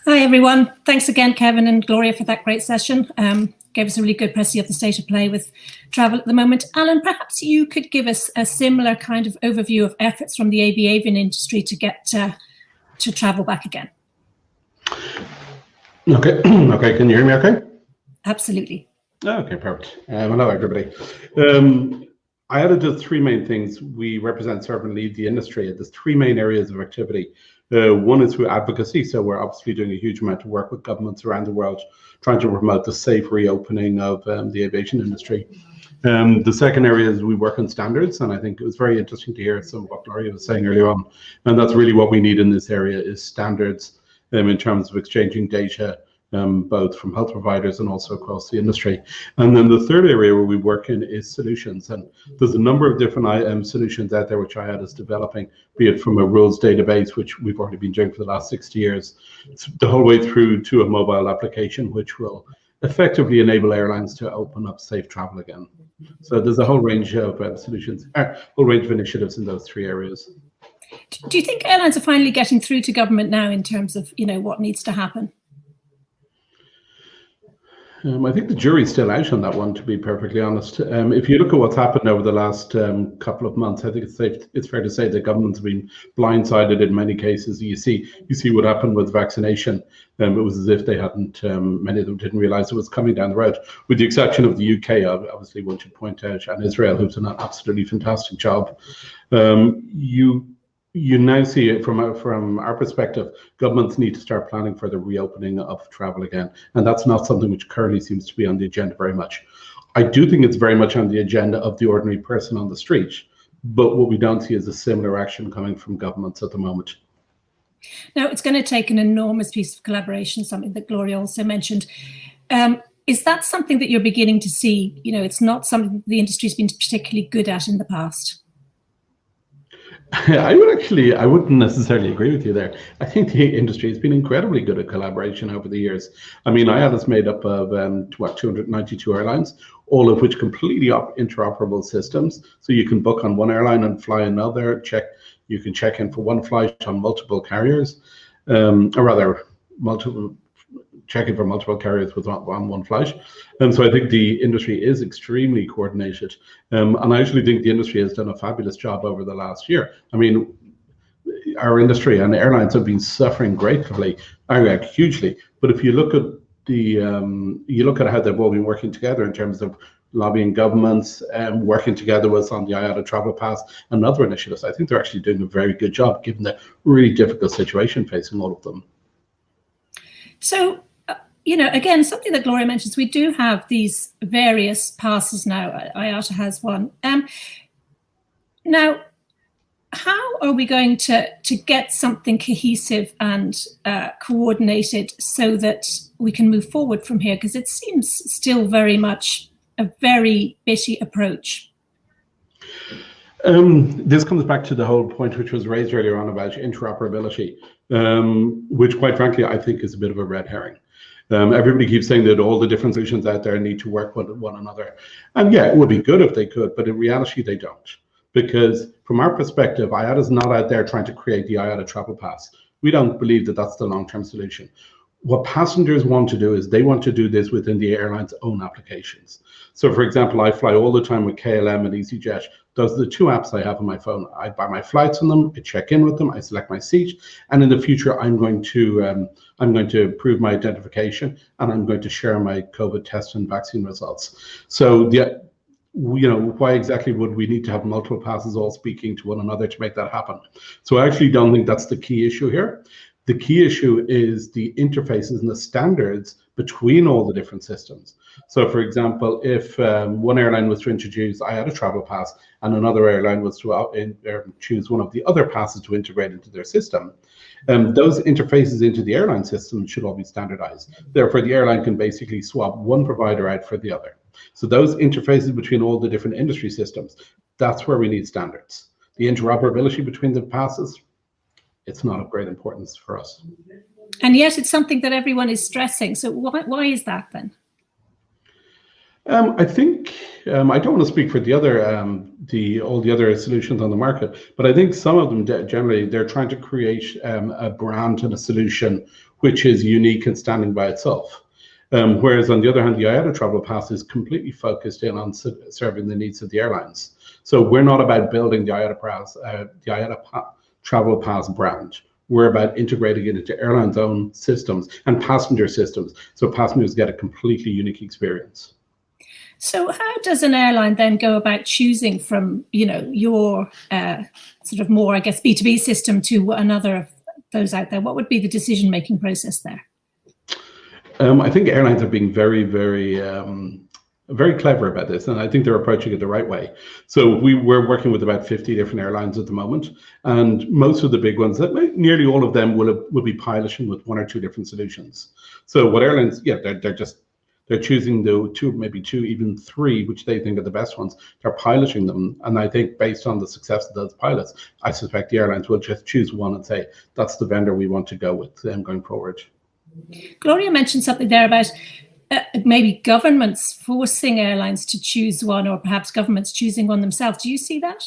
Hi, everyone. Thanks again, Kevin and Gloria, for that great session. Gave us a really good pressing of the state of play with travel at the moment. Alan, perhaps you could give us a similar kind of overview of efforts from the aviation industry to get to travel back again. Okay, okay. Can you hear me okay? Absolutely. Okay, perfect. Hello, everybody. IATA does three main things. We represent, serve, and lead the industry. There's three main areas of activity. One is through advocacy. So we're obviously doing a huge amount of work with governments around the world, trying to promote the safe reopening of the aviation industry. The second area is we work on standards, and I think it was very interesting to hear some of what Gloria was saying earlier on. And that's really what we need in this area is standards in terms of exchanging data, both from health providers and also across the industry. And then the third area where we work in is solutions. And there's a number of different solutions out there which IATA is developing, be it from a rules database, which we've already been doing for the last 60 years, the whole way through to a mobile application, which will effectively enable airlines to open up safe travel again. So there's a whole range of solutions, a whole range of initiatives in those three areas. Do you think airlines are finally getting through to government now in terms of, what needs to happen? I think the jury's still out on that one, to be perfectly honest. If you look at what's happened over the last couple of months, I think it's fair to say that governments have been blindsided in many cases. You see what happened with vaccination. It was as if they hadn't, many of them didn't realize it was coming down the road, with the exception of the UK, obviously one should point out, and Israel, who've done an absolutely fantastic job. You now see it from our perspective, governments need to start planning for the reopening of travel again. And that's not something which currently seems to be on the agenda very much. I do think it's very much on the agenda of the ordinary person on the street, but what we don't see is a similar action coming from governments at the moment. Now, it's going to take an enormous piece of collaboration, something that Gloria also mentioned. Is that something that you're beginning to see? It's not something the industry's been particularly good at in the past. I wouldn't necessarily agree with you there. I think the industry has been incredibly good at collaboration over the years. I mean, IATA's made up of 292 airlines, all of which completely interoperable systems. So you can book on one airline and fly another. You can check in for one flight on multiple carriers, or rather, checking for multiple carriers with one flight. And so I think the industry is extremely coordinated. And I actually think the industry has done a fabulous job over the last year. I mean, our industry and airlines have been suffering greatly, hugely. But if you look at how they've all been working together in terms of lobbying governments, working together with us on the IATA Travel Pass and other initiatives, I think they're actually doing a very good job given the really difficult situation facing all of them. So, again, something that Gloria mentions, we do have these various passes now. IATA has one. Now, how are we going to get something cohesive and coordinated so that we can move forward from here? Because it seems still very much a very bitty approach. This comes back to the whole point which was raised earlier on about interoperability, which quite frankly, I think is a bit of a red herring. Everybody keeps saying that all the different solutions out there need to work with one another. And yeah, it would be good if they could, but in reality, they don't. Because from our perspective, IATA is not out there trying to create the IATA Travel Pass. We don't believe that that's the long-term solution. What passengers want to do is they want to do this within the airline's own applications. So for example, I fly all the time with KLM and EasyJet. Those are the two apps I have on my phone. I buy my flights on them, I check in with them, I select my seat, and in the future I'm going to prove my identification and I'm going to share my COVID test and vaccine results. So why exactly would we need to have multiple passes all speaking to one another to make that happen? So I actually don't think that's the key issue here. The key issue is the interfaces and the standards between all the different systems. So for example, if one airline was to introduce IATA Travel Pass and another airline was to choose one of the other passes to integrate into their system, those interfaces into the airline system should all be standardized. Therefore, the airline can basically swap one provider out for the other. So those interfaces between all the different industry systems, that's where we need standards. The interoperability between the passes, it's not of great importance for us. And yet it's something that everyone is stressing. So why is that then? I think I don't want to speak for all the other solutions on the market, but I think some of them generally they're trying to create a brand and a solution which is unique and standing by itself. Whereas on the other hand, the IATA Travel Pass is completely focused in on serving the needs of the airlines. So we're not about building the IATA Travel Pass brand. We're about integrating it into airlines' own systems and passenger systems, so passengers get a completely unique experience. So how does an airline then go about choosing from, your sort of more, I guess, B2B system to another of those out there? What would be the decision-making process there? I think airlines are being very, very, very clever about this, and I think they're approaching it the right way. So we're working with about 50 different airlines at the moment, and most of the big ones, nearly all of them will be piloting with one or two different solutions. So what airlines, they're choosing the two, maybe two, even three, which they think are the best ones. They're piloting them, and I think based on the success of those pilots, I suspect the airlines will just choose one and say that's the vendor we want to go with going forward. Gloria mentioned something there about maybe governments forcing airlines to choose one, or perhaps governments choosing one themselves. Do you see that?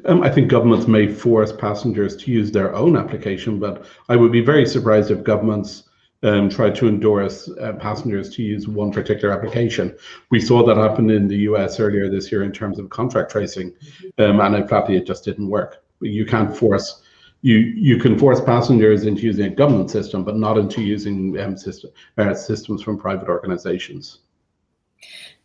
I think governments may force passengers to use their own application, but I would be very surprised if governments try to endorse passengers to use one particular application. We saw that happen in the US earlier this year in terms of contract tracing, and flatly it just didn't work. You can't force. You can force passengers into using a government system, but not into using systems from private organizations.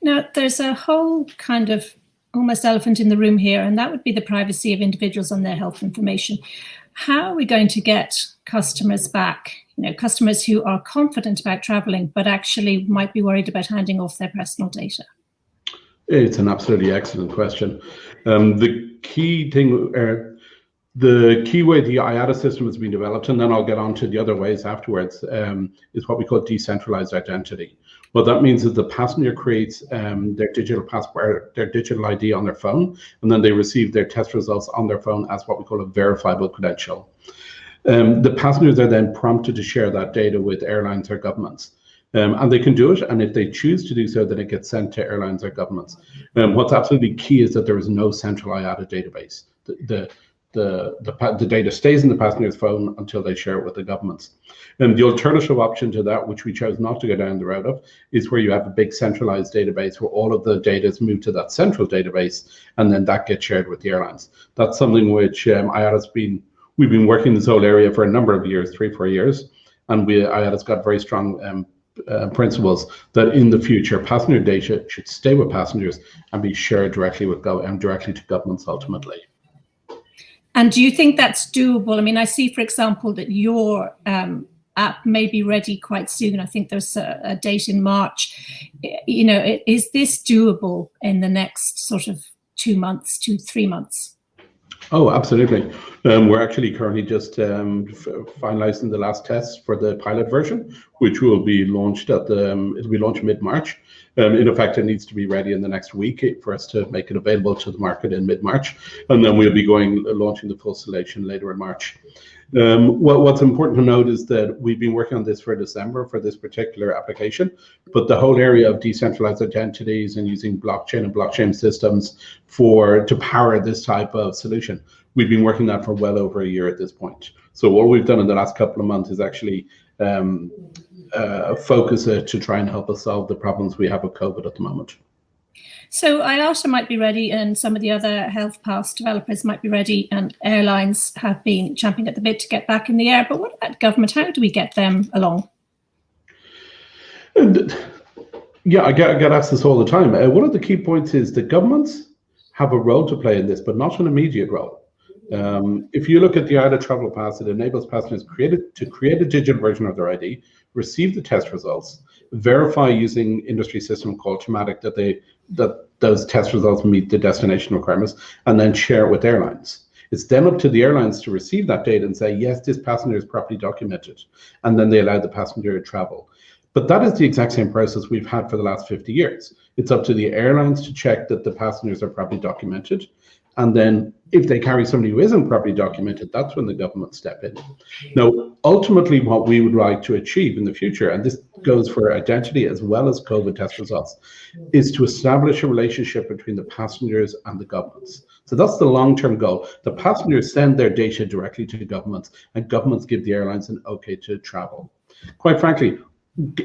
Now, there's a whole kind of almost elephant in the room here, and that would be the privacy of individuals on their health information. How are we going to get customers back, customers who are confident about traveling, but actually might be worried about handing off their personal data? It's an absolutely excellent question. The key thing, the key way the IATA system has been developed, and then I'll get on to the other ways afterwards, is what we call decentralized identity. What that means is the passenger creates their digital passport, their digital ID on their phone, and then they receive their test results on their phone as what we call a verifiable credential. The passengers are then prompted to share that data with airlines or governments. And they can do it, and if they choose to do so, then it gets sent to airlines or governments. What's absolutely key is that there is no central IATA database. The data stays in the passenger's phone until they share it with the governments. And the alternative option to that, which we chose not to go down the road of, is where you have a big centralized database where all of the data is moved to that central database, and then that gets shared with the airlines. That's something which we've been working this whole area for a number of years, 3-4 years, and IATA's got very strong principles that in the future passenger data should stay with passengers and be shared directly directly to governments ultimately. And do you think that's doable? I mean, I see, for example, that your app may be ready quite soon. I think there's a date in March. Is this doable in the next sort of 2 months, 2-3 months? Oh, absolutely. We're actually currently just finalizing the last tests for the pilot version, which will be launched it'll be launched mid-March. In effect, it needs to be ready in the next week for us to make it available to the market in mid-March, and then we'll be launching the full solution later in March. What's important to note is that we've been working on this for December for this particular application, but the whole area of decentralized identities and using blockchain and blockchain systems to power this type of solution, we've been working on that for well over a year at this point. So what we've done in the last couple of months is actually focus it to try and help us solve the problems we have with COVID at the moment. So IATA might be ready, and some of the other health pass developers might be ready, and airlines have been champing at the bit to get back in the air. But what about government? How do we get them along? I get asked this all the time. One of the key points is that governments have a role to play in this, but not an immediate role. If you look at the IATA Travel Pass, it enables passengers to create a digital version of their ID, receive the test results, verify using industry system called Traumatic that those test results meet the destination requirements, and then share it with airlines. It's then up to the airlines to receive that data and say, yes, this passenger is properly documented, and then they allow the passenger to travel. But that is the exact same process we've had for the last 50 years. It's up to the airlines to check that the passengers are properly documented. And then if they carry somebody who isn't properly documented, that's when the government step in. Now, ultimately, what we would like to achieve in the future, and this goes for identity as well as COVID test results, is to establish a relationship between the passengers and the governments. So that's the long-term goal. The passengers send their data directly to governments, and governments give the airlines an okay to travel. Quite frankly,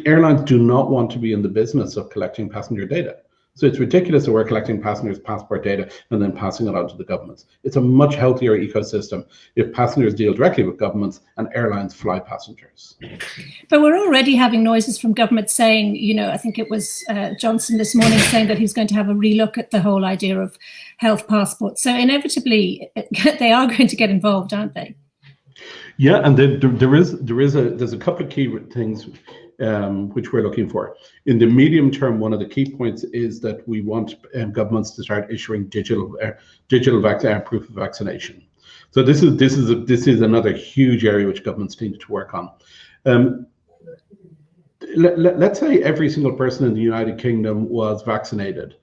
airlines do not want to be in the business of collecting passenger data. So it's ridiculous that we're collecting passengers' passport data and then passing it on to the governments. It's a much healthier ecosystem if passengers deal directly with governments and airlines fly passengers. But we're already having noises from government saying, you know, I think it was Johnson this morning saying that he's going to have a relook at the whole idea of health passports. So inevitably, they are going to get involved, aren't they? Yeah, and there's a couple of key things which we're looking for. In the medium term, one of the key points is that we want governments to start issuing digital proof of vaccination. So this is another huge area which governments need to work on. Let's say every single person in the United Kingdom was vaccinated.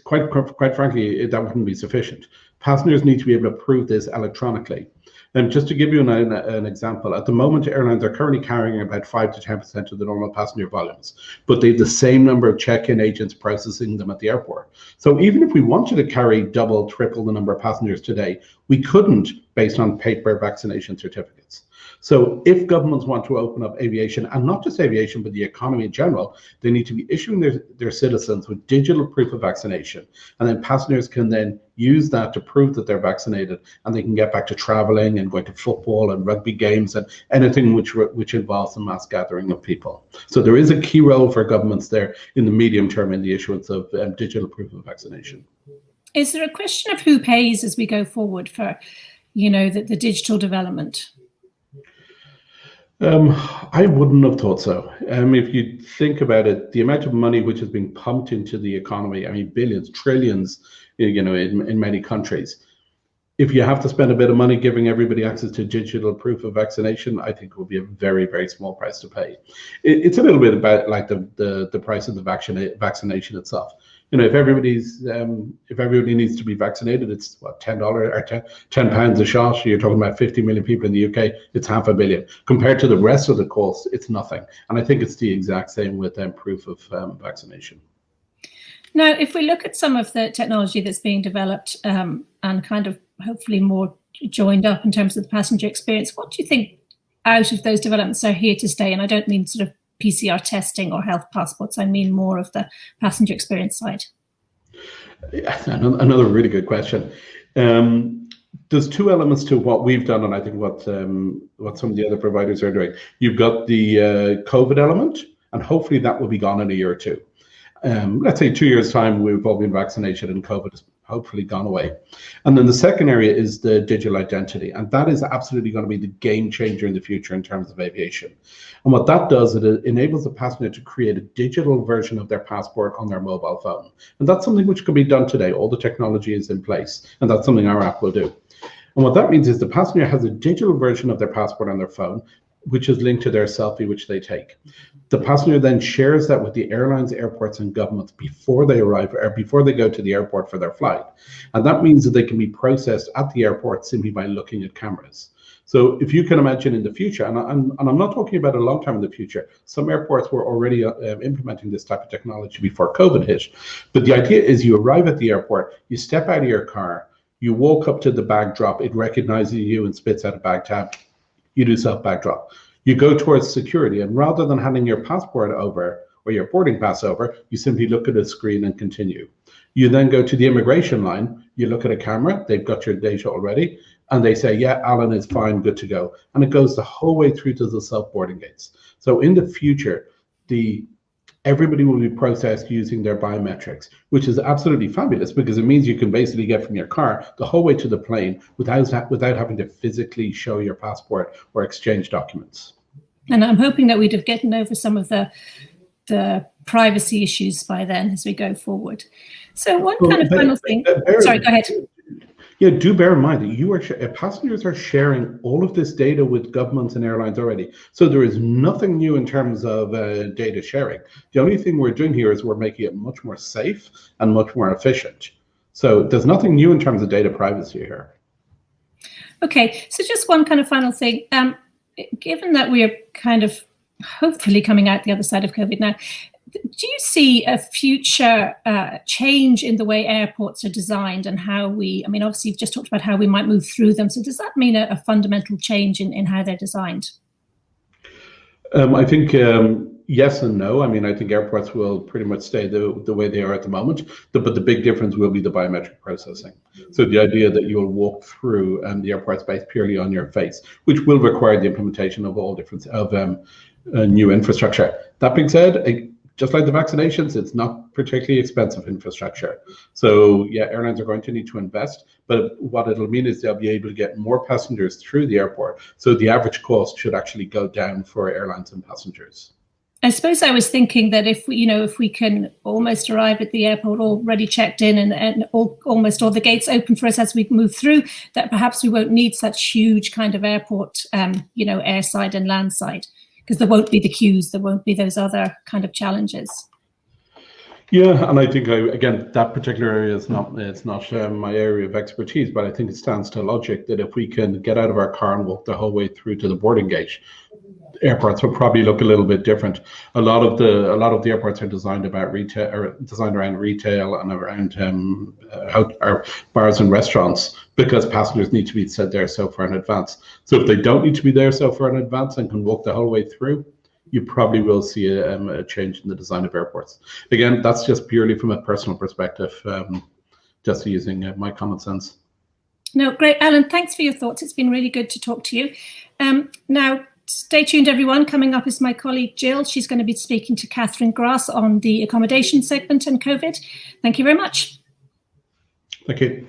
Quite frankly, that wouldn't be sufficient. Passengers need to be able to prove this electronically. And just to give you an example, at the moment, airlines are currently carrying about 5 to 10% of the normal passenger volumes, but they have the same number of check-in agents processing them at the airport. So even if we wanted to carry double, triple the number of passengers today, we couldn't based on paper vaccination certificates. So if governments want to open up aviation, and not just aviation, but the economy in general, they need to be issuing their citizens with digital proof of vaccination. And then passengers can then use that to prove that they're vaccinated, and they can get back to traveling and going to football and rugby games and anything which involves a mass gathering of people. So there is a key role for governments there in the medium term in the issuance of digital proof of vaccination. Is there a question of who pays as we go forward for, you know, the digital development? I wouldn't have thought so. If you think about it, the amount of money which is being pumped into the economy, I mean, billions, trillions, you know, in many countries. If you have to spend a bit of money giving everybody access to digital proof of vaccination, I think it will be a very, very small price to pay. It's a little bit about like the price of the vaccination itself. You know, if everybody needs to be vaccinated, it's what, $10 or £10 a shot. You're talking about 50 million people in the UK. It's $500 million. Compared to the rest of the cost, it's nothing. And I think it's the exact same with proof of vaccination. Now, if we look at some of the technology that's being developed and kind of hopefully more joined up in terms of the passenger experience, what do you think out of those developments are here to stay? And I don't mean sort of PCR testing or health passports. I mean more of the passenger experience side. Another really good question. There's two elements to what we've done, and I think what some of the other providers are doing. You've got the COVID element, and hopefully that will be gone in a year or two. Let's say 2 years' time, we've all been vaccinated and COVID has hopefully gone away. And then the second area is the digital identity. And that is absolutely going to be the game changer in the future in terms of aviation. And what that does, it enables the passenger to create a digital version of their passport on their mobile phone. And that's something which can be done today. All the technology is in place, and that's something our app will do. And what that means is the passenger has a digital version of their passport on their phone, which is linked to their selfie, which they take. The passenger then shares that with the airlines, airports, and governments before they arrive or before they go to the airport for their flight. And that means that they can be processed at the airport simply by looking at cameras. So if you can imagine in the future, and I'm not talking about a long time in the future, some airports were already implementing this type of technology before COVID hit. But the idea is you arrive at the airport, you step out of your car, you walk up to the bag drop, it recognizes you and spits out a bag tab. You do self-bag drop. You go towards security, and rather than handing your passport over or your boarding pass over, you simply look at a screen and continue. You then go to the immigration line, you look at a camera, they've got your data already, and they say, yeah, Alan is fine, good to go. And it goes the whole way through to the self-boarding gates. So in the future, everybody will be processed using their biometrics, which is absolutely fabulous because it means you can basically get from your car the whole way to the plane without having to physically show your passport or exchange documents. And I'm hoping that we'd have gotten over some of the privacy issues by then as we go forward. So one kind of final thing. Sorry, go ahead. Yeah, do bear in mind that you are passengers are sharing all of this data with governments and airlines already. So there is nothing new in terms of data sharing. The only thing we're doing here is we're making it much more safe and much more efficient. So there's nothing new in terms of data privacy here. Okay, so just one kind of final thing. Given that we're kind of hopefully coming out the other side of COVID now, do you see a future change in the way airports are designed and how we, I mean, obviously you've just talked about how we might move through them. So does that mean a fundamental change in how they're designed? I think yes and no. I mean, I think airports will pretty much stay the way they are at the moment, but the big difference will be the biometric processing. So the idea that you'll walk through the airport space purely on your face, which will require the implementation of all different new infrastructure. That being said, just like the vaccinations, it's not particularly expensive infrastructure. So yeah, airlines are going to need to invest, but what it'll mean is they'll be able to get more passengers through the airport. So the average cost should actually go down for airlines and passengers. I suppose I was thinking that if we can almost arrive at the airport already checked in and almost all the gates open for us as we move through, that perhaps we won't need such huge kind of airport, airside and landside, because there won't be the queues, there won't be those other kind of challenges. Yeah, and I think again that particular area is not my area of expertise, but I think it stands to logic that if we can get out of our car and walk the whole way through to the boarding gate, airports will probably look a little bit different. A lot of the airports are designed about retail, or designed around retail and around our bars and restaurants, because passengers need to be set there so far in advance. So if they don't need to be there so far in advance and can walk the whole way through, you probably will see a change in the design of airports. Again, that's just purely from a personal perspective, just using my common sense. No, great, Alan. Thanks for your thoughts. It's been really good to talk to you. Now, stay tuned, everyone. Coming up is my colleague Jill. She's going to be speaking to Catherine Grass on the accommodation segment and COVID. Thank you very much. Thank you.